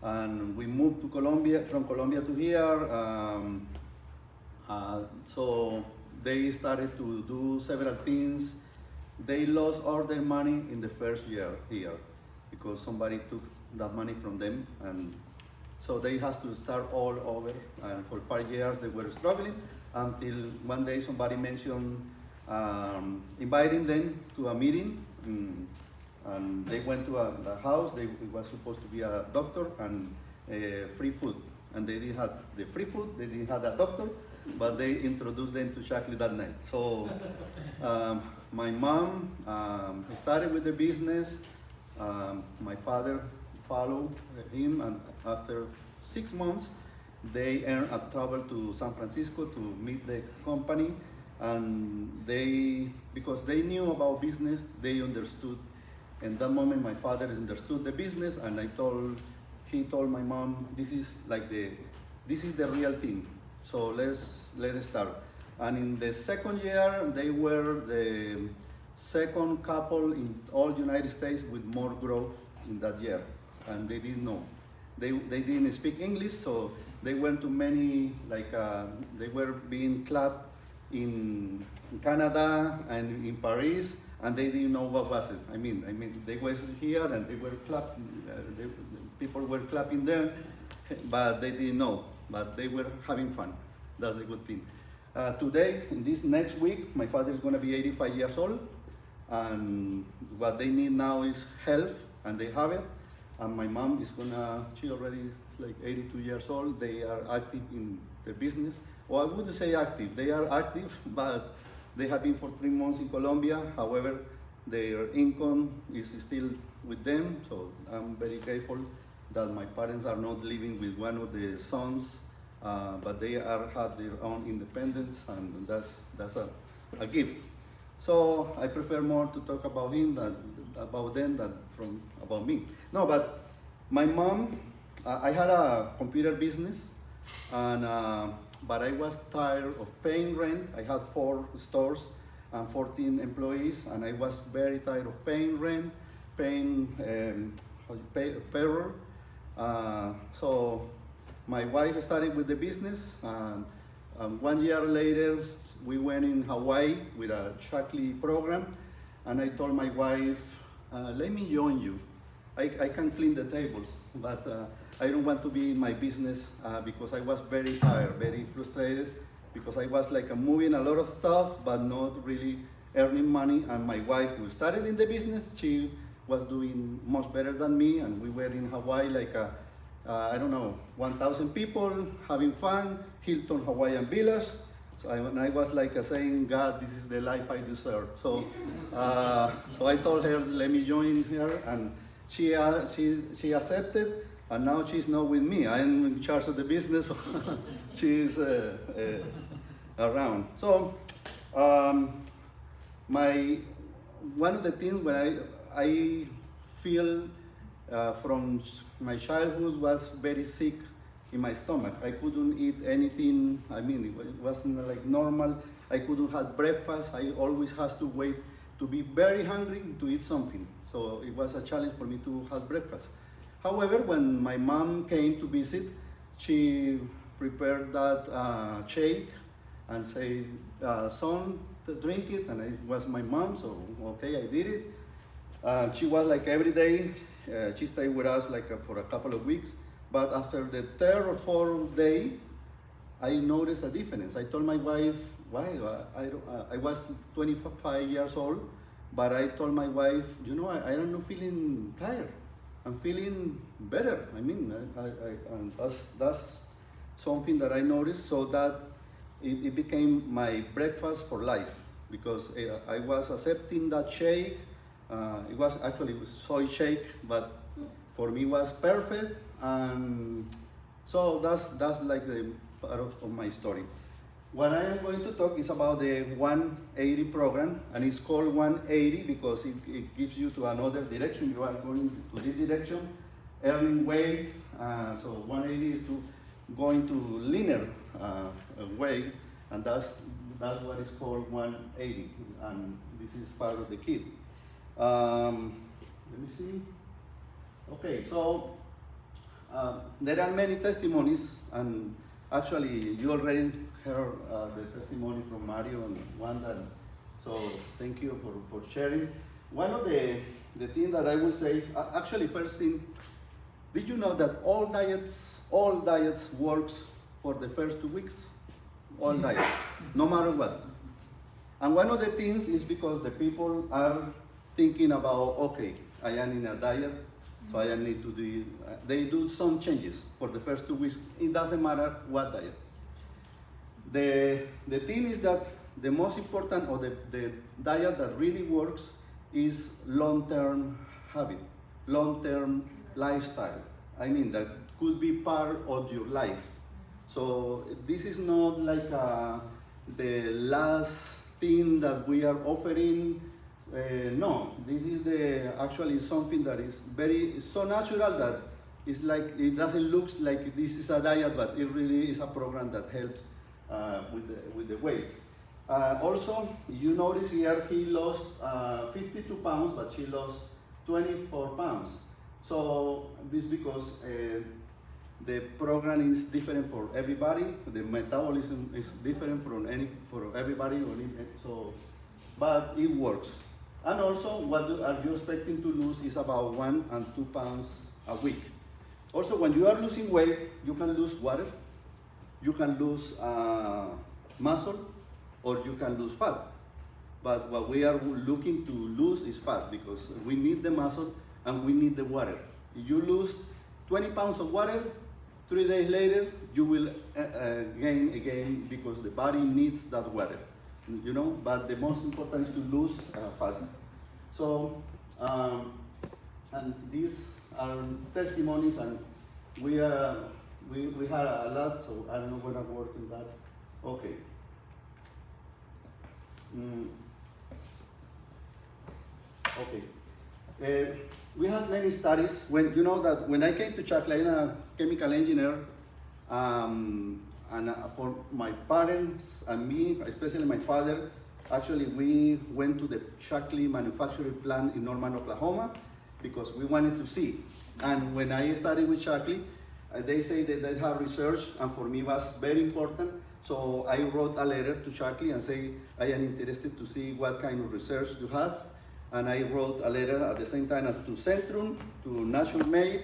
and we moved to Colombia, from Colombia to here. So they started to do several things. They lost all their money in the first year here because somebody took that money from them, and so they has to start all over. And for 5 years they were struggling until one day somebody mentioned inviting them to a meeting. And they went to the house. It was supposed to be a doctor and free food, and they didn't have the free food. They didn't have a doctor, but they introduced them to chocolate that night. So my mom started with the business. My father followed him, and after 6 months, they earned a travel to San Francisco to meet the company. And because they knew about business, they understood. In that moment, my father understood the business, and he told my mom, this is the real thing. So let's start. And in the second year, they were the second couple in all United States with more growth in that year, and they didn't know. They didn't speak English, so they went to many, they were being clapped in Canada and in Paris, and they didn't know what was it. I mean, they were here and they were clapping. People were clapping there, but they didn't know. But they were having fun. That's a good thing. Today, in this next week, my father is going to be 85 years old, and what they need now is health, and they have it. And my mom is she already is like 82 years old. They are active in the business. Well, I wouldn't say active. They are active, but they have been for 3 months in Colombia. However, their income is still with them. So I'm very grateful that my parents are not living with one of the sons, but they have their own independence, and that's a gift. So I prefer more to talk about him about them than about me. No, but my mom, I had a computer business, and but I was tired of paying rent. I had 4 stores and 14 employees, and I was very tired of paying rent, paying payroll. So my wife started with the business, and 1 year later we went in Hawaii with a chocolate program, and I told my wife, let me join you. I can clean the tables, but I don't want to be in my business because I was very tired, very frustrated, because I was moving a lot of stuff but not really earning money. And my wife, who started in the business, she was doing much better than me, and we were in Hawaii I don't know, 1,000 people having fun, Hilton Hawaiian Villas. So I was saying, God, this is the life I deserve. So so I told her, let me join her, and she accepted, and now she's not with me. I'm in charge of the business. So she's around. So one of the things when I feel from my childhood was very sick in my stomach. I couldn't eat anything. I mean, it wasn't like normal. I couldn't have breakfast. I always had to wait to be very hungry to eat something. So it was a challenge for me to have breakfast. However, when my mom came to visit, she prepared that shake and said, son, drink it. And it was my mom, so okay, I did it. She was every day. She stayed with us for a couple of weeks. But after the 3rd or 4th day, I noticed a difference. I told my wife, why? I was 25 years old, but I told my wife, I am not feeling tired. I'm feeling better. I mean, and that's something that I noticed, so that it became my breakfast for life, because I was accepting that shake. It was actually soy shake, but for me it was perfect. And so that's the part of my story. What I am going to talk is about the 180 program, and it's called 180 because it gives you to another direction. You are going to this direction, earning weight. So 180 is going to linear way, and that's what is called 180. And this is part of the kit. Let me see. Okay, so There are many testimonies, and actually you already heard the testimony from Mario and Wanda, so thank you for sharing. One of the things that I will say, actually first thing, did you know that all diets works for the first 2 weeks? All diets, no matter what. And one of the things is because the people are thinking about, okay, I am in a diet, so I need to do, they do some changes for the first 2 weeks. It doesn't matter what diet. The thing is that the most important, or the diet that really works, is long-term habit, long-term lifestyle. I mean, that could be part of your life. So this is not like the last thing that we are offering. No, this is actually something that is so natural that it's like, it doesn't look like this is a diet, but it really is a program that helps with the weight. Also, you notice here he lost 52 pounds, but she lost 24 pounds. So this is because the program is different for everybody. The metabolism is different for everybody. So, but it works. And also, what are you expecting to lose is about 1 and 2 pounds a week. Also, when you are losing weight, you can lose water, you can lose muscle, or you can lose fat. But what we are looking to lose is fat, because we need the muscle and we need the water. If you lose 20 pounds of water, 3 days later, you will gain again, because the body needs that water, you know, but the most important is to lose fat. So, and these are testimonies, and we had a lot, so I don't know when I'm working that. Okay. Okay. We had many studies. When you know that when I came to Shaklee, I'm a chemical engineer, and for my parents and me, especially my father, actually we went to the Shaklee manufacturing plant in Norman, Oklahoma, because we wanted to see. And when I started with Shaklee, they say that they have research, and for me it was very important. So I wrote a letter to Shaklee and say, I am interested to see what kind of research you have. And I wrote a letter at the same time as to Centrum, to NaturMade,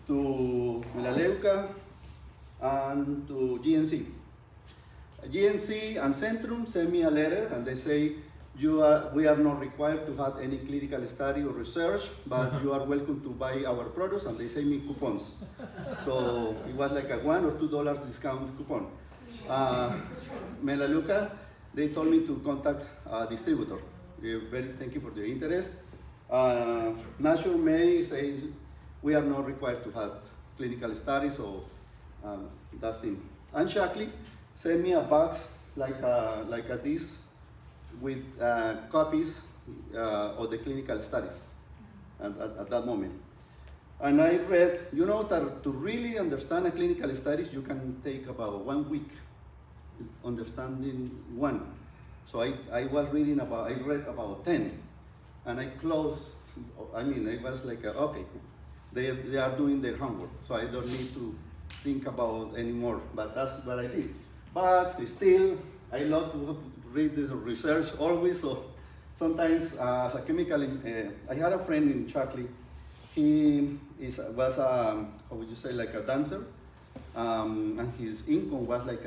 to Melaleuca, and to GNC. GNC and Centrum sent me a letter, and they say, we are not required to have any clinical study or research, but you are welcome to buy our products, and they send me coupons. So it was like a $1 or $2 discount coupon. Melaleuca, they told me to contact a distributor. Thank you for the interest. NaturMade says we are not required to have clinical studies, so that's the thing. And Shaklee sent me a box like this with copies of the clinical studies at that moment. And I read, you know, that to really understand a clinical studies, you can take about 1 week understanding one. So I read about 10, and I closed. I mean, I was like, okay, they are doing their homework, so I don't need to think about anymore. But that's what I did. But still, I love to read the research always. So sometimes, as a chemical, I had a friend in Shaklee. He was how would you say, like a dancer, and his income was like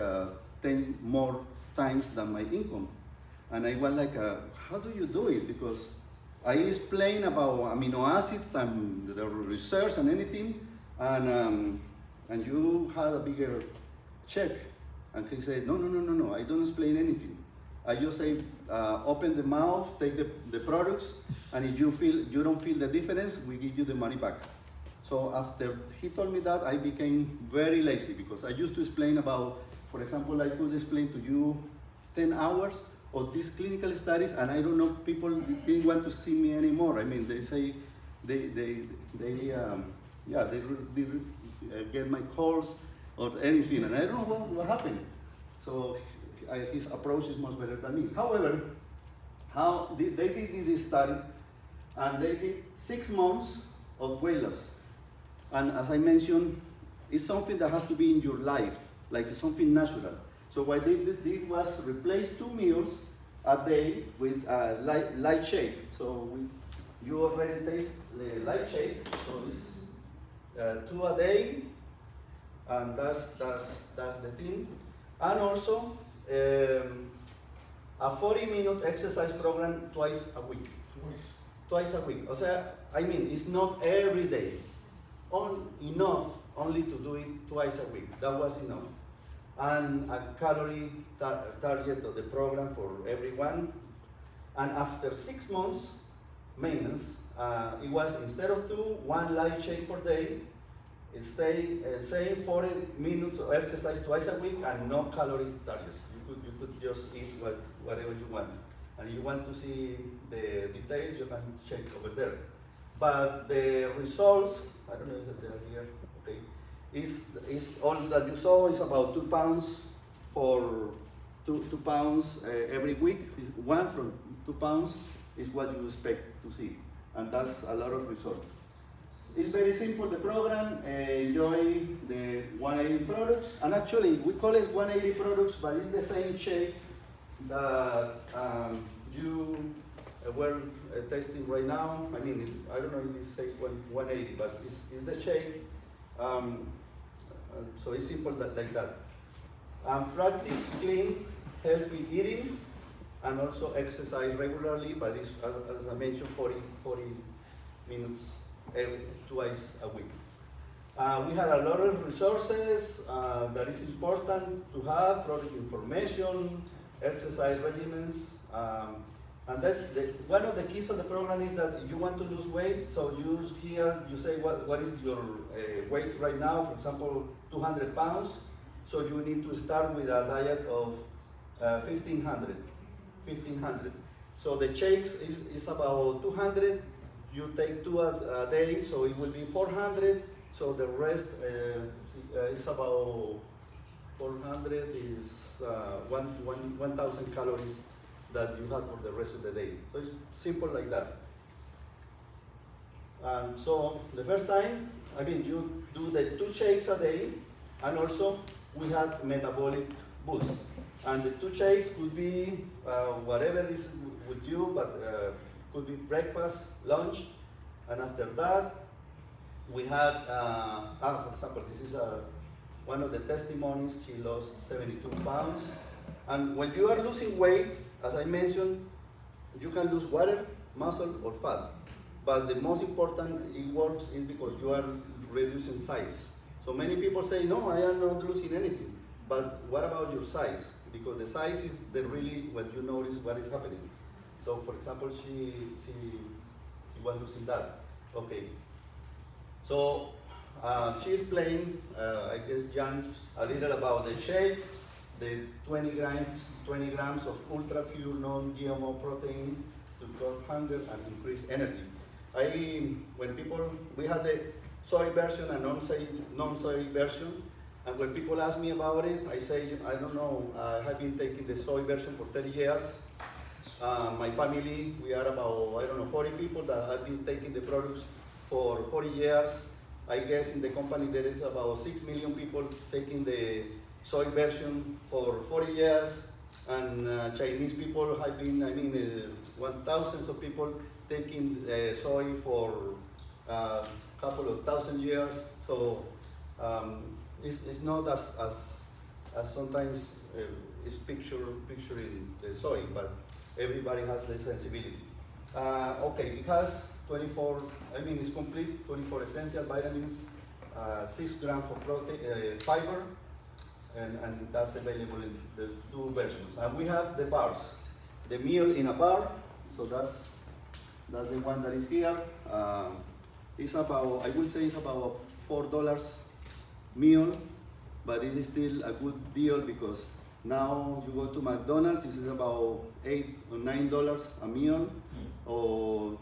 10 more times than my income. And I was like, how do you do it? Because I explained about amino acids and the research and anything, and you had a bigger check. And he said, no, I don't explain anything. I just say, open the mouth, take the products, and if you don't feel the difference, we give you the money back. So after he told me that, I became very lazy, because I used to explain about, for example, I could explain to you 10 hours of these clinical studies, and I don't know, people didn't want to see me anymore. I mean, they say they get my calls or anything, and I don't know what happened. So his approach is much better than me. However, they did this study, and they did 6 months of weight loss. And as I mentioned, is something that has to be in your life, like something natural. So what they did was replace 2 meals a day with light shake. So you already taste the light shake, so it's 2 a day, and that's the thing. And also a 40-minute exercise program twice a week. Twice a week. O sea, I mean, it's not every day. Enough only to do it twice a week. That was enough. And a calorie target of the program for everyone. And after 6 months maintenance, it was instead of 1 light shake per day, it same 40 minutes of exercise twice a week and no calorie targets. You could just eat whatever you want. And you want to see the details, you can check over there. But the results, I don't know if they are here, okay, is all that you saw is about 2 pounds for 2 pounds every week. 1 from 2 pounds is what you expect to see. And that's a lot of results. It's very simple, the program. Enjoy the 180 products. And actually, we call it 180 products, but it's the same shake that you were tasting right now. I mean, I don't know if it's say 180, but it's the shake. So it's simple like that. Practice clean, healthy eating, and also exercise regularly, but it's, as I mentioned, 40 minutes twice a week. We had a lot of resources that is important to have, product information, exercise regimens, and that's one of the keys of the program is that you want to lose weight, so you say what is your weight right now, for example, 200 pounds, so you need to start with a diet of 1500. So the shakes is about 200, you take 2 a day, so it will be 400, so the rest is about 400 is 1,000 calories that you have for the rest of the day. So it's simple like that. So the first time, I mean, you do the 2 shakes a day, and also we had metabolic boost. And the 2 shakes could be whatever is with you, but could be breakfast, lunch, and after that, we had, for example, this is one of the testimonies. She lost 72 pounds. And when you are losing weight, as I mentioned, you can lose water, muscle, or fat. But the most important it works is because you are reducing size. So many people say, no, I am not losing anything. But what about your size? Because the size is really what you notice what is happening. So for example, she was losing that. Okay. So she explained, I guess, Jan, a little about the shake, the 20 grams of ultra pure non-GMO protein to curb hunger and increase energy. We had the soy version and non-soy version, and when people ask me about it, I say, I don't know, I have been taking the soy version for 30 years. My family, we are about, 40 people that have been taking the products for 40 years. I guess in the company there is about 6 million people taking the soy version for 40 years, and Chinese people have been, 1,000 of people taking soy for a couple of thousand years. So it's not as sometimes is picturing the soy, but everybody has the sensibility. Okay, it has 24, it's complete, 24 essential vitamins, 6 grams of protein, fiber, and that's available in the 2 versions. And we have the bars, the meal in a bar, so that's the one that is here. It's about, I will say it's about $4 meal, but it is still a good deal because now you go to McDonald's, this is about $8 or $9 a meal, or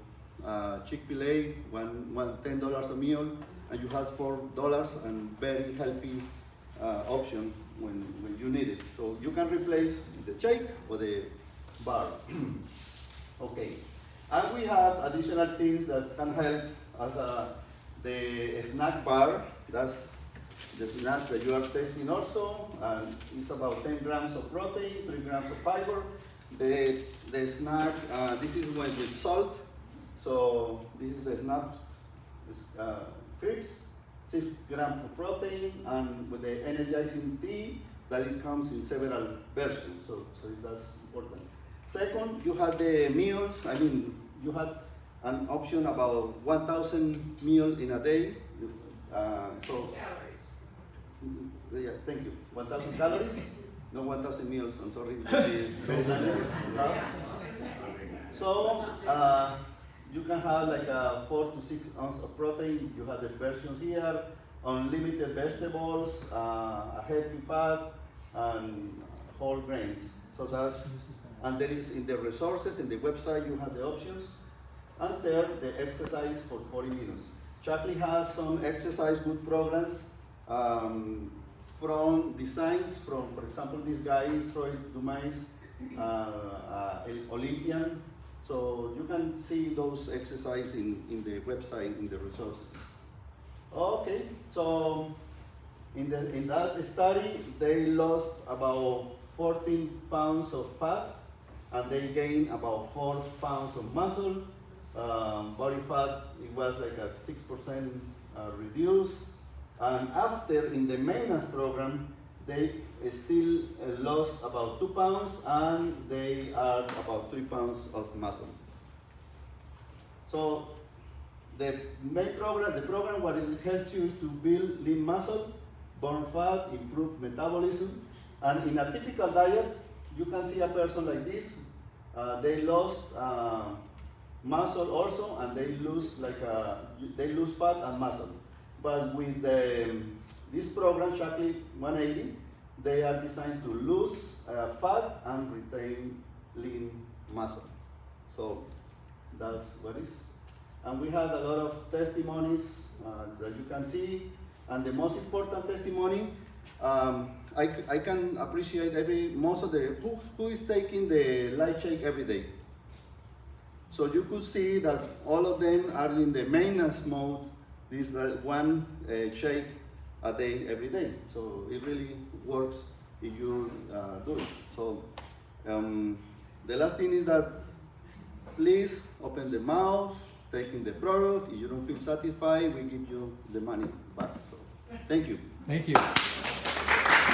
Chick-fil-A, $10 a meal, and you have $4 and very healthy option when you need it. So you can replace the shake or the bar. Okay, and we have additional things that can help as the snack bar. That's the snack that you are tasting also, and it's about 10 grams of protein, 3 grams of fiber. The snack, this is with salt, so this is the snack crisps, 6 grams of protein, and with the energizing tea, that it comes in several versions, so that's important. Second, you had the meals, you had an option about 1,000 meals in a day. Calories. Yeah, thank you. 1,000 calories, no 1,000 meals, I'm sorry, it would be very dangerous. So, you can have like 4 to 6 ounces of protein. You have the versions here, unlimited vegetables, a healthy fat, and whole grains. So that's, and there is in the resources, in the website, you have the options. And third, the exercise for 40 minutes. Shaklee has some exercise good programs from designs from, for example, this guy, Troy Dumas, Olympian. So you can see those exercises in the website, in the resources. Okay, so in that study, they lost about 14 pounds of fat, and they gained about 4 pounds of muscle. Body fat, it was like a 6% reduced. And after, in the maintenance program, they still lost about 2 pounds, and they are about 3 pounds of muscle. So the main program, the program what it helps you is to build lean muscle, burn fat, improve metabolism. And in a typical diet, you can see a person like this, they lost muscle also, and they lose they lose fat and muscle. But with this program, Shaklee 180, they are designed to lose fat and retain lean muscle. So that's what is. And we had a lot of testimonies that you can see. And the most important testimony, I can appreciate most of the, who is taking the light shake every day. So you could see that all of them are in the maintenance mode, this one shake a day every day. So it really works if you do it. So the last thing is that please open the mouth, taking the product. If you don't feel satisfied, we give you the money back. So thank you. Thank you.